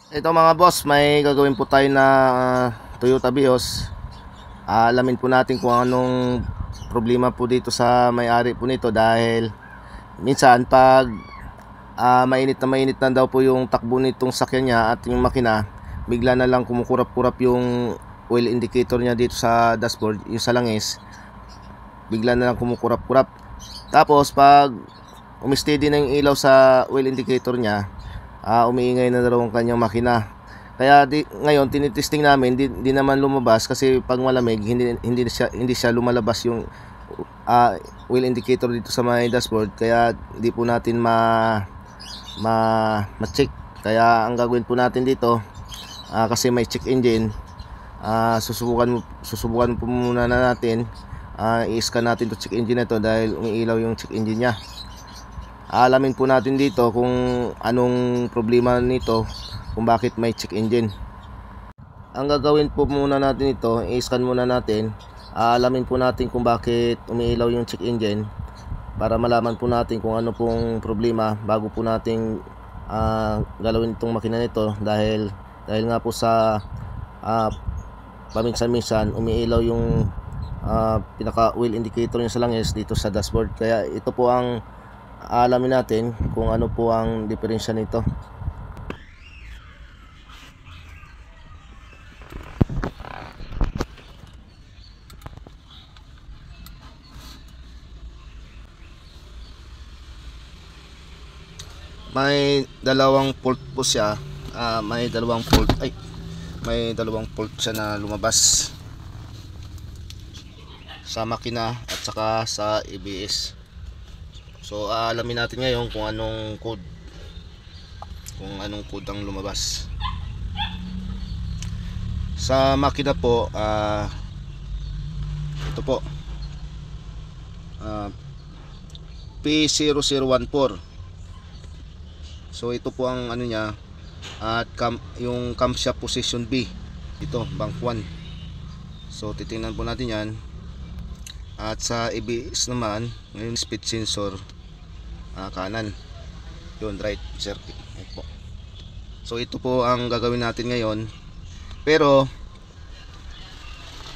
Ito mga boss, may gagawin po tayo na Toyota Vios. Alamin po natin kung anong problema po dito sa may-ari po nito dahil minsan pag mainit na daw po yung takbo nitong sakyan niya at yung makina, bigla na lang kumukurap-kurap yung oil indicator niya dito sa dashboard, yung sa langis, bigla na lang kumukurap-kurap. Tapos pag umistedi na yung ilaw sa oil indicator niya, umiingay na daw ang kanyang makina. Kaya ngayon tinitesting namin, di naman lumabas kasi pag malamig hindi siya lumalabas yung oil indicator dito sa may dashboard, kaya hindi po natin ma-check. Kaya ang gagawin po natin dito, kasi may check engine, susubukan po muna na natin, i-scan natin to check engine na to dahil umiilaw yung check engine niya. Alamin po natin dito kung anong problema nito, kung bakit may check engine. Ang gagawin po muna natin ito, i-scan muna natin, alamin po natin kung bakit umiilaw yung check engine para malaman po natin kung ano pong problema bago po natin galawin itong makina nito dahil nga po sa paminsan-minsan umiilaw yung pinaka oil indicator niya sa langis dito sa dashboard. Kaya ito po ang alamin natin kung ano po ang diferensya nito. May dalawang fault po siya. May dalawang fault siya na lumabas sa makina at saka sa ABS. So alamin natin ngayon kung anong code ang lumabas sa makina po. Ito po, P0014. So ito po ang ano niya, at yung camshaft position B, ito bank 1. So titingnan po natin yan. At sa ABS naman, ngayon speed sensor, kanan, yun right circuit po. So ito po ang gagawin natin ngayon. Pero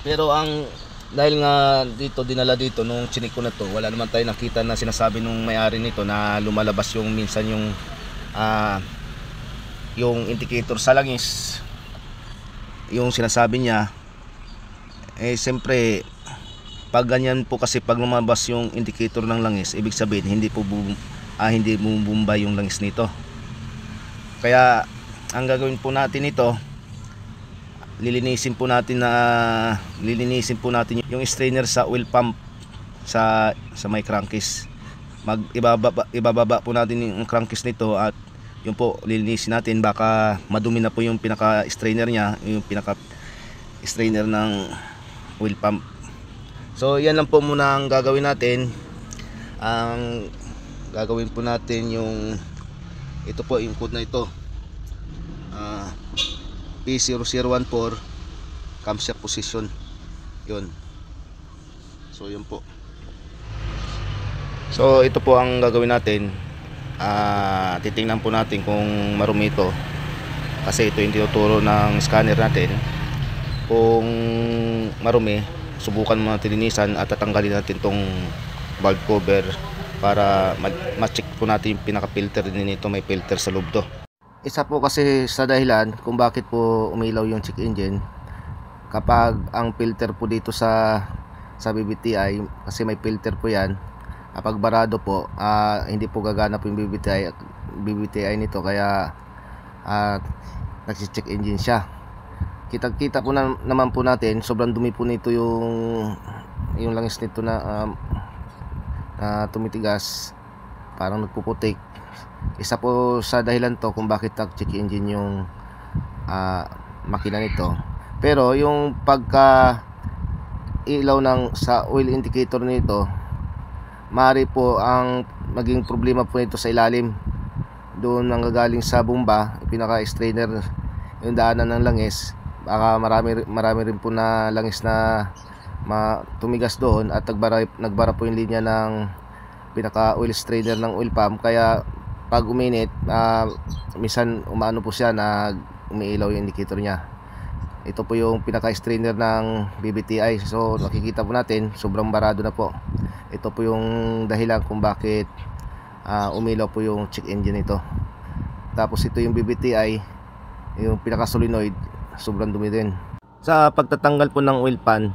ang dahil nga dito dinala dito nung chinik ko na to, wala naman tayo nakita na sinasabi nung may-ari nito na lumalabas yung minsan yung indicator sa langis, yung sinasabi niya. Siyempre pag ganyan po kasi, pag lumabas yung indicator ng langis, ibig sabihin hindi bumumba yung langis nito. Kaya ang gagawin po natin ito, lilinisin po natin yung strainer sa oil pump sa may crankcase. Ibababa po natin yung crankcase nito at yun po lilinisin natin. Baka madumi na po yung pinaka strainer niya, yung pinaka strainer ng oil pump. So yan lang po muna ang gagawin natin. Ang gagawin po natin yung ito po, yung code na ito, P0014 camshaft position, yun. So yun po. So ito po ang gagawin natin. Titingnan po natin kung marumi ito, kasi ito yung tinuturo ng scanner natin. Kung marumi, subukan mo natin linisan at tatanggalin natin tong valve cover para ma-check po natin yung pinaka filter din nito. May filter sa loob to. Isa po kasi sa dahilan kung bakit po umilaw yung check engine, kapag ang filter po dito sa BBTI, kasi may filter po yan, kapag barado po, hindi po gagana po yung BBTI nito, kaya nagsi-check engine siya. Kita po naman po natin, sobrang dumi po nito yung langis nito na tumitigas, parang nagpuputik. Isa po sa dahilan to kung bakit nag-check engine yung makina nito. Pero yung pagka ilaw sa oil indicator nito, maaari po ang maging problema po nito sa ilalim, doon nanggagaling sa bomba, pinaka strainer, yung daanan ng langis. Baka marami rin po na langis na tumigas doon at nagbara po yung linya ng pinaka oil strainer ng oil pump. Kaya pag uminit, minsan umaano po siya, umiilaw yung indicator niya. Ito po yung pinaka-strainer ng BBTI. So nakikita po natin sobrang barado na po. Ito po yung dahilan kung bakit umilaw po yung check engine nito. Tapos ito yung BBTI, yung pinaka-solenoid, sobrang dumi din. Sa pagtatanggal po ng oil pan,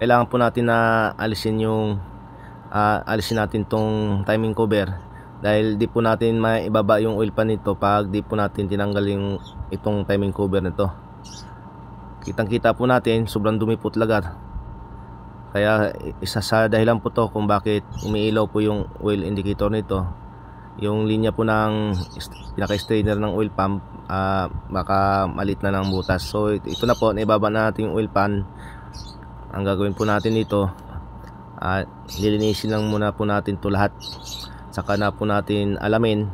kailangan po natin na alisin natin tong timing cover, dahil di po natin maibaba yung oil pan nito pag di po natin tinanggal itong timing cover nito. Kitang kita po natin sobrang dumi po talaga. Kaya isa sa dahilan po to kung bakit umiilaw po yung oil indicator nito. Yung linya po ng pinaka-strainer ng oil pump, baka malit na ng butas. So ito na po, naibaba na natin yung oil pan. Ang gagawin po natin dito, lilinisin lang muna po natin to lahat. Saka na po natin alamin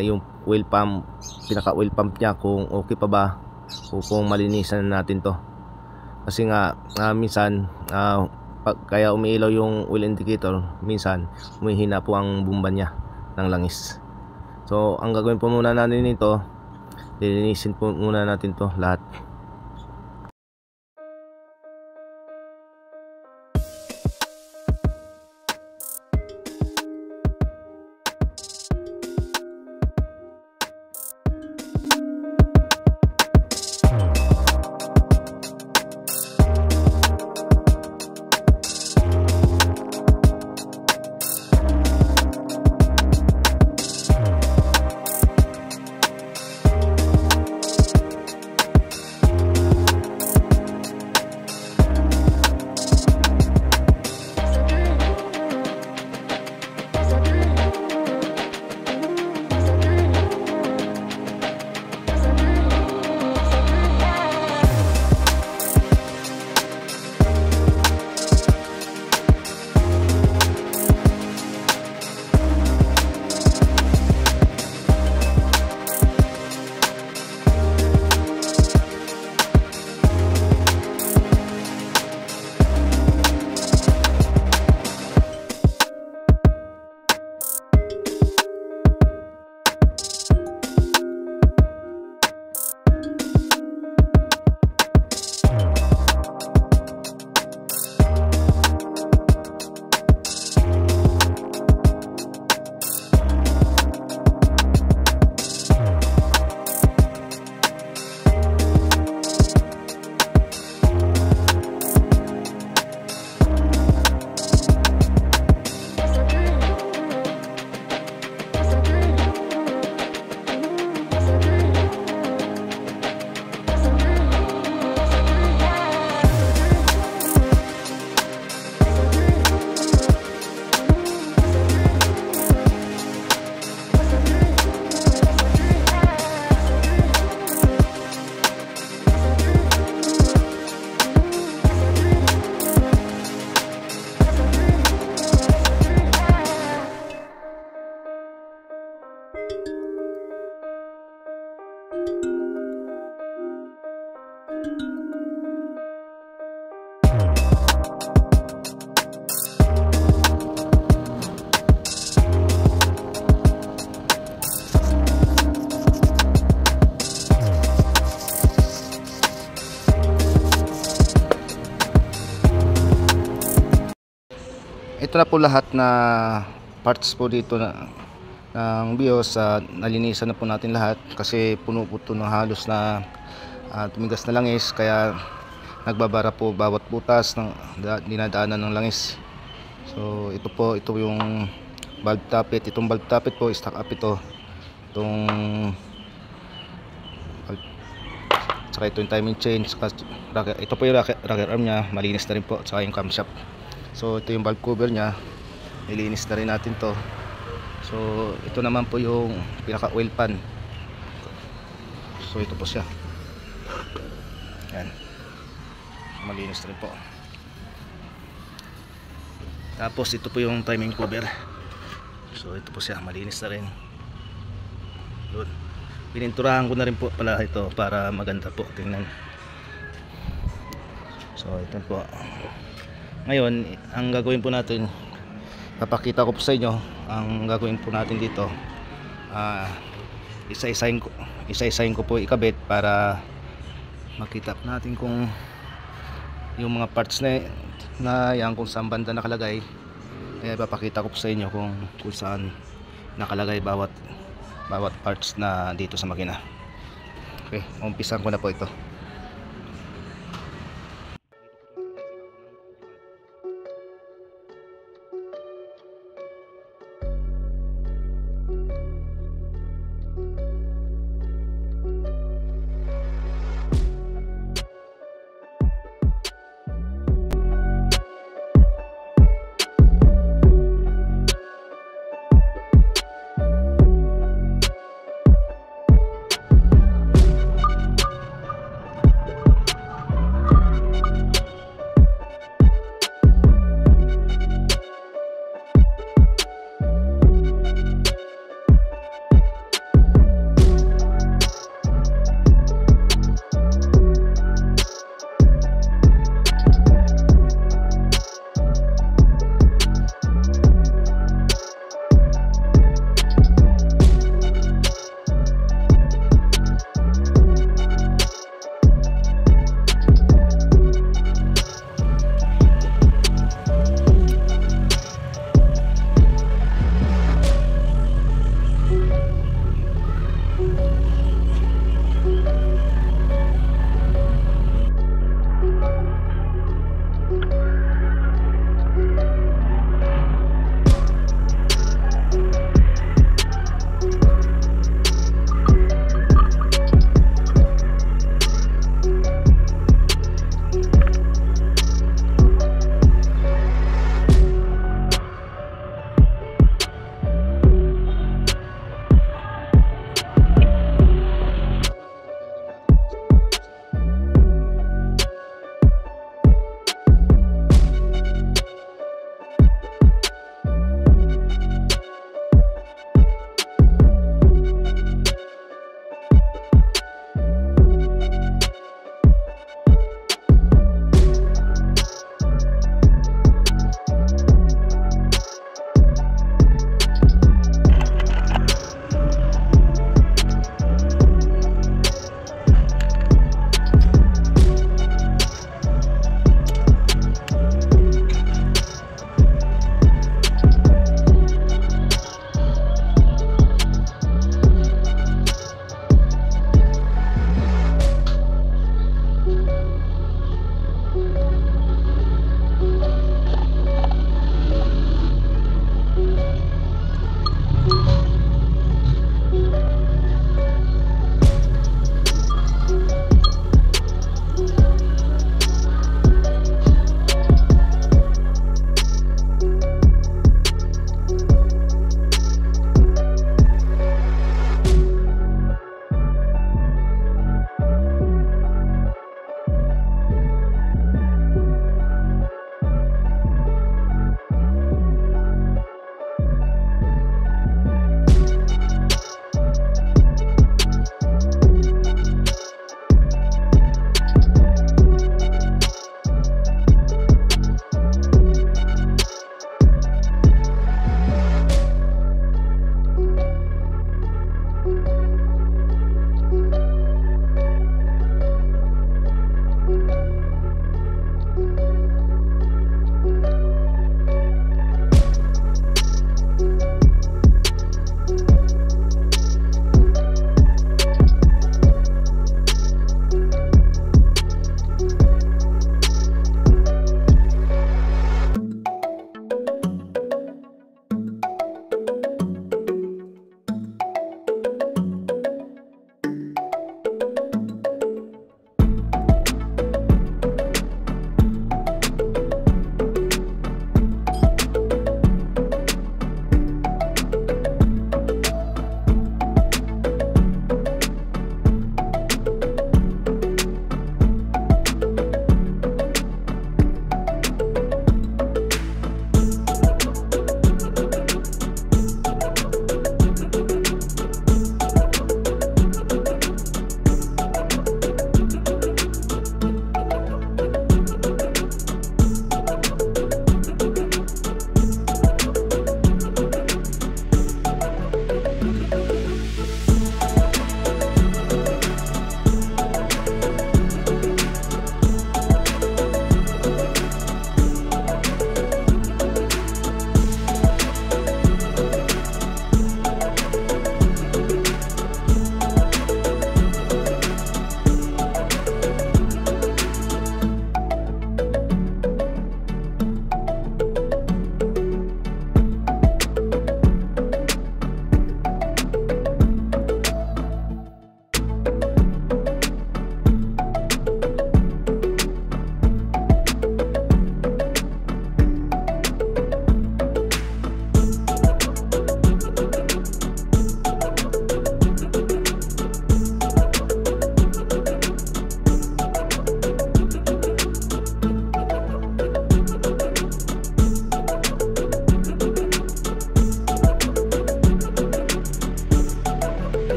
yung oil pump, pinaka oil pump nya kung okay pa ba, o kung malinisan natin to. Kasi nga minsan kaya umiilaw yung oil indicator, minsan humihina po ang bumba nya ng langis. So ang gagawin po muna natin nito, lilinisin po muna natin to lahat. Ito na po lahat na parts po dito ng BIOS, nalinisan na po natin lahat kasi puno po ito ng halos na tumigas na langis, kaya nagbabara po bawat butas ng dinadaanan ng langis. So ito yung valve tappet. Itong valve tappet po, stock up ito. Saka ito yung timing chain, saka ito po yung rocker arm nya, malinis na rin po, saka yung camshaft. So ito yung valve cover nya, nilinis na rin natin to. So ito naman po yung pinaka oil pan. So ito po siya, yan, malinis na rin po. Tapos ito po yung timing cover. So ito po siya, malinis na rin. Doon, pininturahan ko na rin po pala ito para maganda po tingnan. So ito po. Ngayon, ang gagawin po natin, papakita ko po sa inyo ang gagawin po natin dito. isa-isahin ko po ikabit para makita natin kung yung mga parts na yan kung saan banda nakalagay. Papakita ko po sa inyo kung saan nakalagay bawat parts na dito sa makina. Okay, umpisan ko na po ito.